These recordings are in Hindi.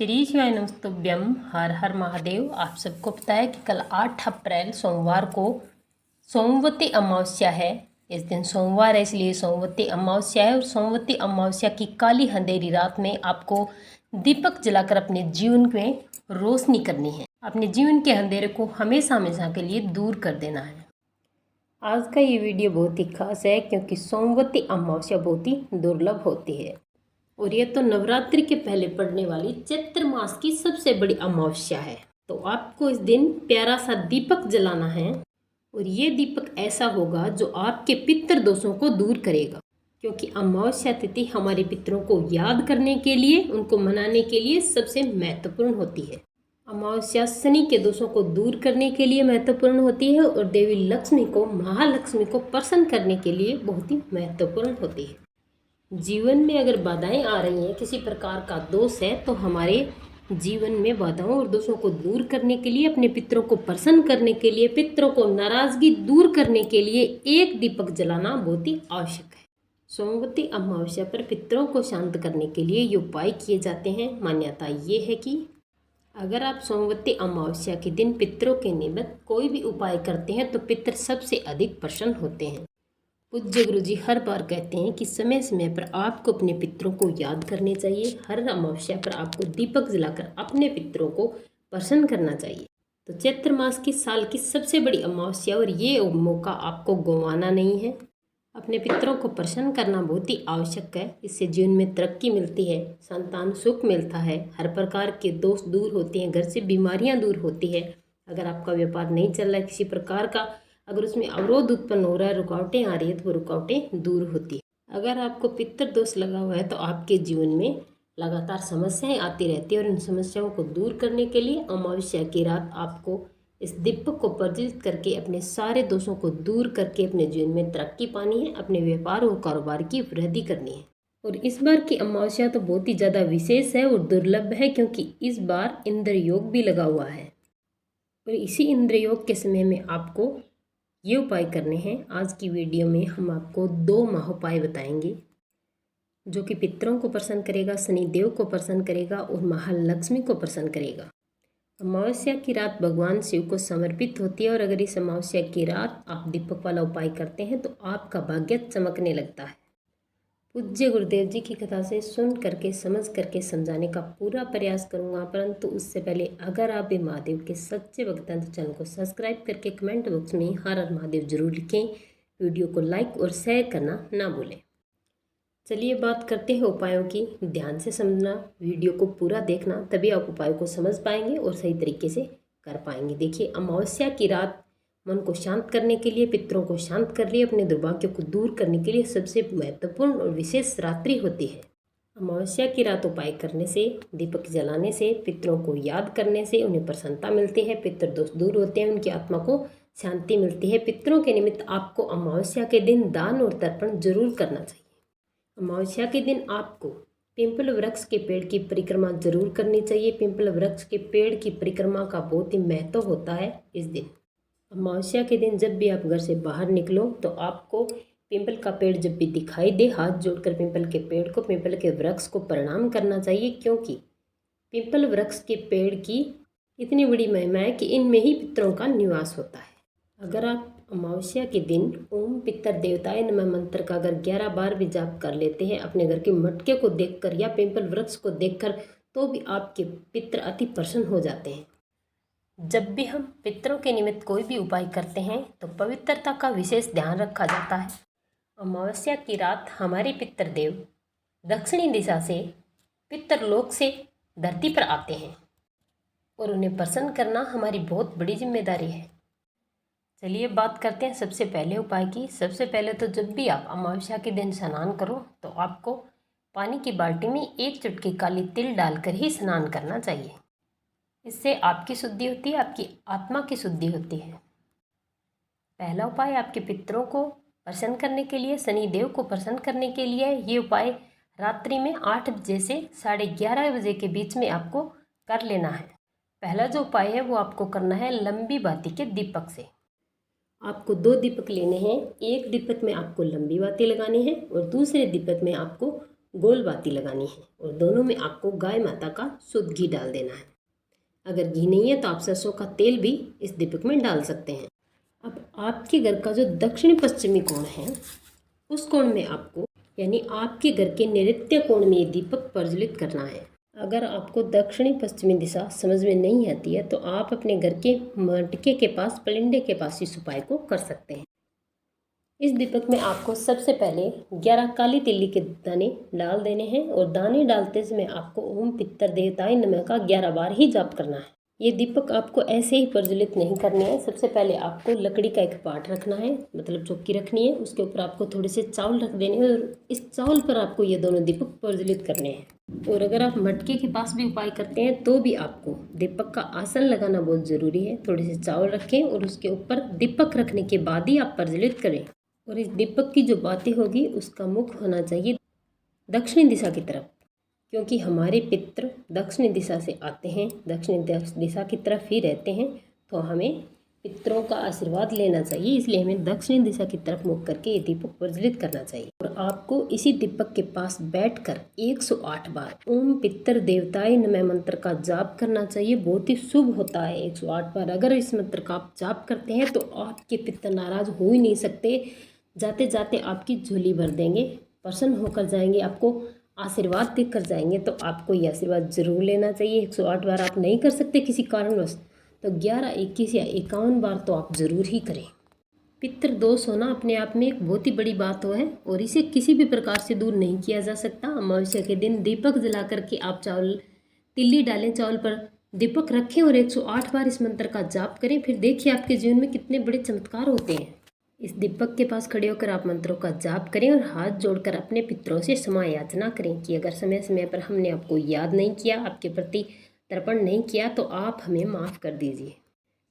श्री शिवाय नमस्तुभ्यम। हर हर महादेव। आप सबको पता है कि कल 8 अप्रैल सोमवार को सोमवती अमावस्या है। इस दिन सोमवार है इसलिए सोमवती अमावस्या है। और सोमवती अमावस्या की काली अंधेरी रात में आपको दीपक जलाकर अपने जीवन में रोशनी करनी है। अपने जीवन के अंधेरे को हमेशा हमेशा के लिए दूर कर देना है। आज का ये वीडियो बहुत ही खास है क्योंकि सोमवती अमावस्या बहुत ही दुर्लभ होती है और ये तो नवरात्रि के पहले पड़ने वाली चैत्र मास की सबसे बड़ी अमावस्या है। तो आपको इस दिन प्यारा सा दीपक जलाना है और ये दीपक ऐसा होगा जो आपके पितृ दोषों को दूर करेगा, क्योंकि अमावस्या तिथि हमारे पितरों को याद करने के लिए, उनको मनाने के लिए सबसे महत्वपूर्ण होती है। अमावस्या शनि के दोषों को दूर करने के लिए महत्वपूर्ण होती है और देवी लक्ष्मी को, महालक्ष्मी को प्रसन्न करने के लिए बहुत ही महत्वपूर्ण होती है। जीवन में अगर बाधाएं आ रही हैं, किसी प्रकार का दोष है, तो हमारे जीवन में बाधाओं और दोषों को दूर करने के लिए, अपने पितरों को प्रसन्न करने के लिए, पितरों को नाराजगी दूर करने के लिए एक दीपक जलाना बहुत ही आवश्यक है। सोमवती अमावस्या पर पितरों को शांत करने के लिए ये उपाय किए जाते हैं। मान्यता ये है कि अगर आप सोमवती अमावस्या के दिन पितरों के निमित्त कोई भी उपाय करते हैं तो पितर सबसे अधिक प्रसन्न होते हैं। पूज्य गुरु जी हर बार कहते हैं कि समय समय पर आपको अपने पितरों को याद करने चाहिए। हर अमावस्या पर आपको दीपक जलाकर अपने पितरों को प्रसन्न करना चाहिए। तो चैत्र मास की साल की सबसे बड़ी अमावस्या और ये मौका आपको गंवाना नहीं है। अपने पितरों को प्रसन्न करना बहुत ही आवश्यक है। इससे जीवन में तरक्की मिलती है, संतान सुख मिलता है, हर प्रकार के दोष दूर होते हैं, घर से बीमारियां दूर होती है। अगर आपका व्यापार नहीं चल रहा है, किसी प्रकार का अगर उसमें अवरोध उत्पन्न हो रहा है, रुकावटें आ रही है, तो वो रुकावटें दूर होती है। अगर आपको पितृ दोष लगा हुआ है तो आपके जीवन में लगातार समस्याएं आती रहती है और इन समस्याओं को दूर करने के लिए अमावस्या की रात आपको इस दीपक को प्रज्वलित करके अपने सारे दोषों को दूर करके अपने जीवन में तरक्की पानी है, अपने व्यापार और कारोबार की वृद्धि करनी है। और इस बार की अमावस्या तो बहुत ही ज़्यादा विशेष है और दुर्लभ है, क्योंकि इस बार इंद्र योग भी लगा हुआ है। और इसी इंद्र योग के समय में आपको ये उपाय करने हैं। आज की वीडियो में हम आपको 2 महाउपाय बताएंगे जो कि पितरों को प्रसन्न करेगा, शनिदेव को प्रसन्न करेगा और महालक्ष्मी को प्रसन्न करेगा। अमावस्या की रात भगवान शिव को समर्पित होती है और अगर इस अमावस्या की रात आप दीपक वाला उपाय करते हैं तो आपका भाग्य चमकने लगता है। पूज्य गुरुदेव जी की कथा से सुन करके, समझ करके समझाने का पूरा प्रयास करूंगा, परंतु उससे पहले अगर आप भी महादेव के सच्चे भक्त हैं तो चैनल को सब्सक्राइब करके कमेंट बॉक्स में हर हर महादेव जरूर लिखें। वीडियो को लाइक और शेयर करना ना भूलें। चलिए बात करते हैं उपायों की। ध्यान से समझना, वीडियो को पूरा देखना, तभी आप उपायों को समझ पाएंगे और सही तरीके से कर पाएंगे। देखिए, अमावस्या की रात मन को शांत करने के लिए, पितरों को शांत कर लिए, अपने दुर्भाग्य को दूर करने के लिए सबसे महत्वपूर्ण और विशेष रात्रि होती है। अमावस्या की रात उपाय करने से, दीपक जलाने से, पितरों को याद करने से उन्हें प्रसन्नता मिलती है, पितृ दोष दूर होते हैं, उनकी आत्मा को शांति मिलती है। पितरों के निमित्त आपको अमावस्या के दिन दान और तर्पण जरूर करना चाहिए। अमावस्या के दिन आपको पिंपल वृक्ष के पेड़ की परिक्रमा जरूर करनी चाहिए। पिंपल वृक्ष के पेड़ की परिक्रमा का बहुत ही महत्व होता है इस दिन। अमावस्या के दिन जब भी आप घर से बाहर निकलो तो आपको पिंपल का पेड़ जब भी दिखाई दे, हाथ जोड़कर पिंपल के पेड़ को, पिंपल के वृक्ष को प्रणाम करना चाहिए, क्योंकि पिंपल वृक्ष के पेड़ की इतनी बड़ी महिमा है कि इनमें ही पितरों का निवास होता है। अगर आप अमावस्या के दिन ओम पितर देवताय नमः मंत्र का अगर 11 बार भी जाप कर लेते हैं अपने घर के मटके को देखकर या पिंपल वृक्ष को देखकर, तो भी आपके पितर अति प्रसन्न हो जाते हैं। जब भी हम पितरों के निमित्त कोई भी उपाय करते हैं तो पवित्रता का विशेष ध्यान रखा जाता है। अमावस्या की रात हमारे पितृदेव दक्षिणी दिशा से, पितरलोक से धरती पर आते हैं और उन्हें प्रसन्न करना हमारी बहुत बड़ी जिम्मेदारी है। चलिए बात करते हैं सबसे पहले उपाय की। सबसे पहले तो जब भी आप अमावस्या के दिन स्नान करो तो आपको पानी की बाल्टी में 1 चुटकी काली तिल डालकर ही स्नान करना चाहिए। इससे आपकी शुद्धि होती है, आपकी आत्मा की शुद्धि होती है। पहला उपाय आपके पितरों को प्रसन्न करने के लिए, शनिदेव को प्रसन्न करने के लिए, ये उपाय रात्रि में 8 बजे से 11:30 बजे के बीच में आपको कर लेना है। पहला जो उपाय है वो आपको करना है लंबी बाती के दीपक से। आपको 2 दीपक लेने हैं। एक दीपक में आपको लंबी बाती लगानी है और दूसरे दीपक में आपको गोल बाती लगानी है और दोनों में आपको गाय माता का शुद्ध घी डाल देना है। अगर घी नहीं है तो आप सरसों का तेल भी इस दीपक में डाल सकते हैं। अब आपके घर का जो दक्षिणी पश्चिमी कोण है उस कोण में आपको यानी आपके घर के नैऋत्य कोण में ये दीपक प्रज्वलित करना है। अगर आपको दक्षिणी पश्चिमी दिशा समझ में नहीं आती है तो आप अपने घर के मटके के पास पलिंडे के पास इस उपाय को कर सकते हैं। इस दीपक में आपको सबसे पहले 11 काली तिल्ली के दाने डाल देने हैं और दाने डालते समय आपको ओम पितर देवताय नमः का 11 बार ही जाप करना है। ये दीपक आपको ऐसे ही प्रज्वलित नहीं करने हैं। सबसे पहले आपको लकड़ी का एक पाट रखना है, मतलब चौकी रखनी है, उसके ऊपर आपको थोड़े से चावल रख देने हैं और इस चावल पर आपको ये दोनों दीपक प्रज्वलित करने हैं। और अगर आप मटके के पास भी उपाय करते हैं तो भी आपको दीपक का आसन लगाना बहुत ज़रूरी है। थोड़े से चावल रखें और उसके ऊपर दीपक रखने के बाद ही आप प्रज्वलित करें। और इस दीपक की जो बाती होगी उसका मुख होना चाहिए दक्षिणी दिशा की तरफ, क्योंकि हमारे पितृ दक्षिणी दिशा से आते हैं, दक्षिणी दिशा की तरफ ही रहते हैं, तो हमें पितरों का आशीर्वाद लेना चाहिए। इसलिए हमें दक्षिणी दिशा की तरफ मुख करके ये दीपक प्रज्वलित करना चाहिए। और आपको इसी दीपक के पास बैठकर 108 बार ओम पितर देवताय नमः मंत्र का जाप करना चाहिए। बहुत ही शुभ होता है 108 बार। अगर इस मंत्र का आप जाप करते हैं तो आपके पितर नाराज हो ही नहीं सकते, जाते जाते आपकी झोली भर देंगे, प्रसन्न होकर जाएंगे, आपको आशीर्वाद देकर जाएंगे। तो आपको ये आशीर्वाद जरूर लेना चाहिए। 108 बार आप नहीं कर सकते किसी कारणवश तो 11, 21 या 51 बार तो आप ज़रूर ही करें। पितृ दोष होना अपने आप में एक बहुत ही बड़ी बात है और इसे किसी भी प्रकार से दूर नहीं किया जा सकता। अमावस्या के दिन दीपक जला करके आप चावल तिल्ली डालें, चावल पर दीपक रखें और 108 बार इस मंत्र का जाप करें। फिर देखिए आपके जीवन में कितने बड़े चमत्कार होते हैं। इस दीपक के पास खड़े होकर आप मंत्रों का जाप करें और हाथ जोड़कर अपने पितरों से क्षमा याचना करें कि अगर समय समय पर हमने आपको याद नहीं किया, आपके प्रति तर्पण नहीं किया तो आप हमें माफ़ कर दीजिए।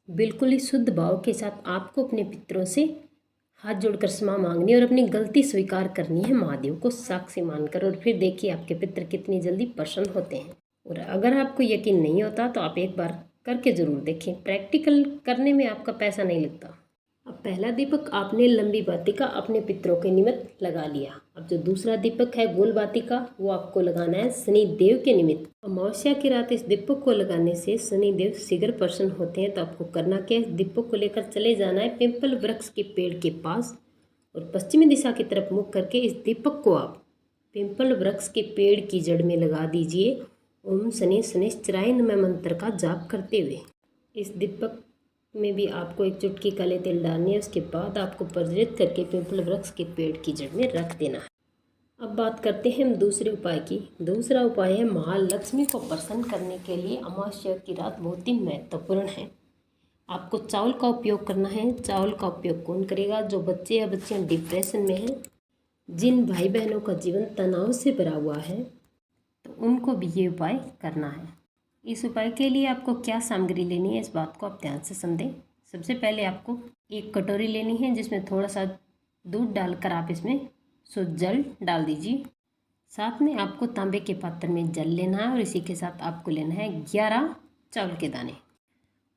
बिल्कुल ही शुद्ध भाव के साथ आपको अपने पितरों से हाथ जोड़कर क्षमा मांगनी और अपनी गलती स्वीकार करनी है महादेव को साक्षी मानकर। और फिर देखिए आपके पितर कितनी जल्दी प्रसन्न होते हैं। और अगर आपको यकीन नहीं होता तो आप एक बार करके ज़रूर देखें। प्रैक्टिकल करने में आपका पैसा नहीं लगता। अब पहला दीपक आपने लंबी बाती का अपने पितरों के निमित्त लगा लिया। अब जो दूसरा दीपक है गोल बाती का, वो आपको लगाना है शनि देव के निमित्त। अमावस्या की रात इस दीपक को लगाने से शनि देव शीघ्र प्रसन्न होते हैं। तो आपको करना क्या है, इस दीपक को लेकर चले जाना है पिंपल वृक्ष के पेड़ के पास और पश्चिमी दिशा की तरफ मुख करके इस दीपक को आप पिंपल वृक्ष के पेड़ की जड़ में लगा दीजिए। ओम शनि शनिश्चराय नमः मंत्र का जाप करते हुए इस दीपक में भी आपको एक चुटकी काले तिल डालनी है। उसके बाद आपको प्रज्वलित करके पिंपल वृक्ष के पेड़ की जड़ में रख देना है। अब बात करते हैं हम दूसरे उपाय की। दूसरा उपाय है महालक्ष्मी को प्रसन्न करने के लिए अमावस्या की रात बहुत ही महत्वपूर्ण है। आपको चावल का उपयोग करना है। चावल का उपयोग कौन करेगा? जो बच्चे या बच्चियाँ डिप्रेशन में हैं, जिन भाई बहनों का जीवन तनाव से भरा हुआ है, तो उनको भी ये उपाय करना है। इस उपाय के लिए आपको क्या सामग्री लेनी है, इस बात को आप ध्यान से समझें। सबसे पहले आपको एक कटोरी लेनी है जिसमें थोड़ा सा दूध डालकर आप इसमें शुद्ध जल डाल दीजिए। साथ में आपको तांबे के पात्र में जल लेना है और इसी के साथ आपको लेना है 11 चावल के दाने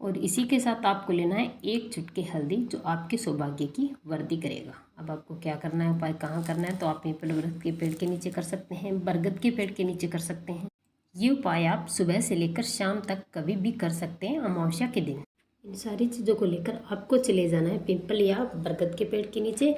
और इसी के साथ आपको लेना है 1 चुटकी हल्दी, जो आपके सौभाग्य की वृद्धि करेगा। अब आपको क्या करना है, उपाय कहाँ करना है, तो आप पीपल वृक्ष के पेड़ के नीचे कर सकते हैं, बरगद के पेड़ के नीचे कर सकते हैं। ये उपाय आप सुबह से लेकर शाम तक कभी भी कर सकते हैं अमावस्या के दिन। इन सारी चीज़ों को लेकर आपको चले जाना है पिंपल या बरगद के पेड़ के नीचे।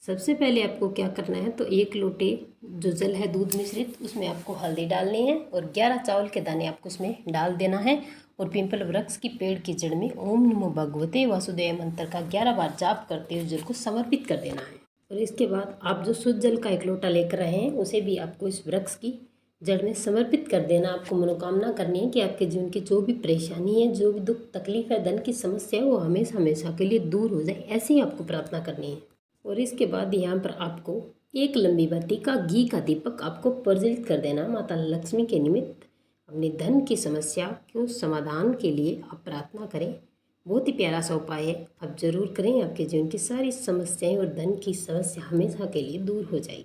सबसे पहले आपको क्या करना है, तो 1 लोटे जो जल है दूध मिश्रित, उसमें आपको हल्दी डालनी है और 11 चावल के दाने आपको उसमें डाल देना है और पिंपल वृक्ष की पेड़ की जड़ में ओम नमो भगवते वासुदेव मंत्र का 11 बार जाप करते हुए जल को समर्पित कर देना है। और इसके बाद आप जो शुद्ध जल का 1 लोटा लेकर रहे हैं उसे भी आपको इस वृक्ष की जड़ में समर्पित कर देना। आपको मनोकामना करनी है कि आपके जीवन की जो भी परेशानी है, जो भी दुख तकलीफ है, धन की समस्या है, वो हमेशा हमेशा के लिए दूर हो जाए, ऐसे ही आपको प्रार्थना करनी है। और इसके बाद यहाँ पर आपको 1 लंबी बाती का घी का दीपक आपको प्रज्वलित कर देना। माता लक्ष्मी के निमित्त अपने धन की समस्या को समाधान के लिए आप प्रार्थना करें। बहुत ही प्यारा सा उपाय है, आप जरूर करें। आपके जीवन की सारी समस्याएं और धन की समस्या हमेशा के लिए दूर हो जाएगी।